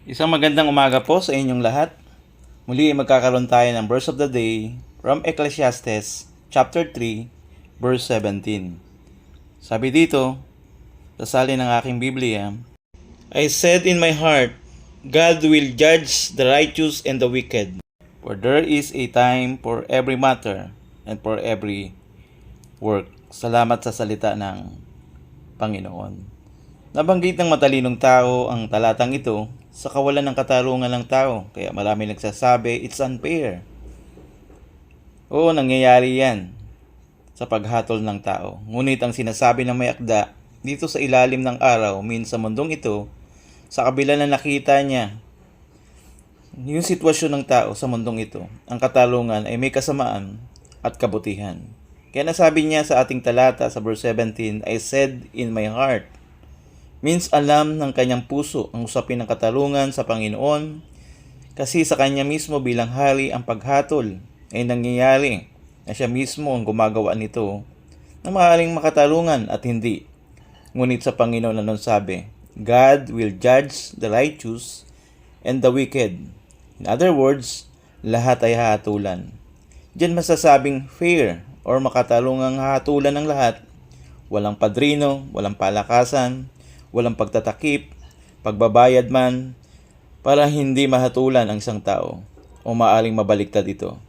Isang magandang umaga po sa inyong lahat. Muli ay magkakaroon tayo ng verse of the day from Ecclesiastes chapter 3, verse 17. Sabi dito, sa salin ng aking Biblia, I said in my heart, God will judge the righteous and the wicked. For there is a time for every matter and for every work. Salamat sa salita ng Panginoon. Nabanggit ng matalinong tao ang talatang ito sa kawalan ng katarungan ng tao, kaya marami nagsasabi it's unfair. Oo, nangyayari yan sa paghatol ng tao. Ngunit ang sinasabi ng may akda, dito sa ilalim ng araw, sa mundong ito, sa kabila na nakita niya yung sitwasyon ng tao sa mundong ito, ang katarungan ay may kasamaan at kabutihan. Kaya nasabi niya sa ating talata sa verse 17, I said in my heart, means alam ng kanyang puso ang usapin ng katarungan sa Panginoon, kasi sa kanya mismo bilang hari ang paghatol ay nangyayari na siya mismo ang gumagawa nito na maaaring makatarungan at hindi. Ngunit sa Panginoon nanon sabi, God will judge the righteous and the wicked. In other words, lahat ay hahatulan. Diyan masasabing fair or makatarungang hahatulan ng lahat. Walang padrino, walang palakasan, walang pagtatakip, pagbabayad man, para hindi mahatulan ang isang tao o maaring mabaliktad ito.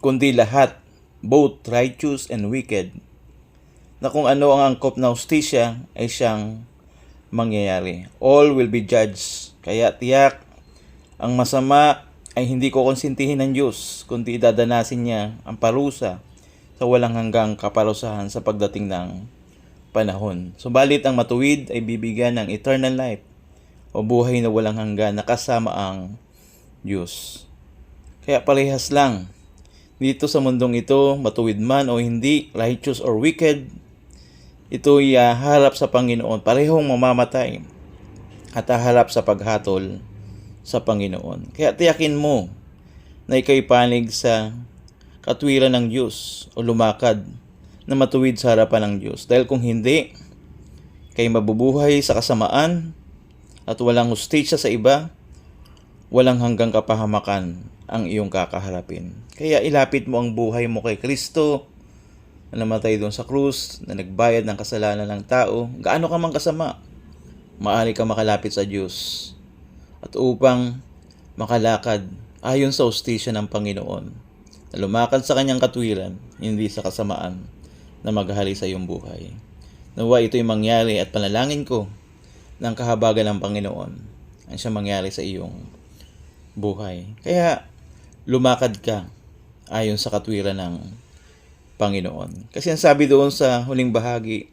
Kundi lahat, both righteous and wicked, na kung ano ang angkop na hustisya ay siyang mangyayari. All will be judged. Kaya tiyak, ang masama ay hindi ko konsintihin ng Diyos, kundi dadanasin niya ang parusa sa walang hanggang kaparusahan sa pagdating ng panahon. Subalit ang matuwid ay bibigyan ng eternal life o buhay na walang hanggan na kasama ang Diyos. Kaya parehas lang. Dito sa mundong ito, matuwid man o hindi, righteous or wicked, ito'y harap sa Panginoon. Parehong mamamatay at haharap sa paghatol sa Panginoon. Kaya tiyakin mo na ika'y panig sa katwiran ng Diyos o lumakad na matuwid sa harapan ng Diyos. Dahil kung hindi, kay mabubuhay sa kasamaan at walang hustisya sa iba, walang hanggang kapahamakan ang iyong kakaharapin. Kaya ilapit mo ang buhay mo kay Kristo na namatay doon sa krus, na nagbayad ng kasalanan ng tao. Gaano ka mang kasama, maaari ka makalapit sa Diyos at upang makalakad ayon sa hustisya ng Panginoon, na lumakad sa kanyang katwiran, hindi sa kasamaan na maghari sa iyong buhay. Nawa ito'y mangyari at panalangin ko ng kahabagan ng Panginoon ang siya mangyari sa iyong buhay. Kaya lumakad ka ayon sa katwiran ng Panginoon. Kasi ang sabi doon sa huling bahagi,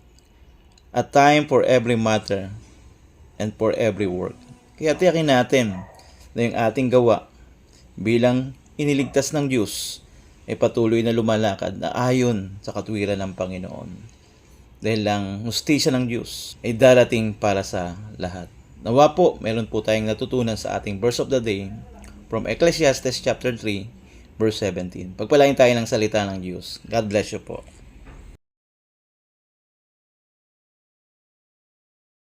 a time for every matter and for every work. Kaya tiyakin natin na yung ating gawa bilang iniligtas ng Diyos ay patuloy na lumalakad na ayon sa katwiran ng Panginoon. Dahil lang hustisya ng Diyos ay darating para sa lahat. Nawa po, meron po tayong natutunan sa ating verse of the day from Ecclesiastes chapter 3, verse 17. Pagpalain tayo ng salita ng Diyos. God bless you po.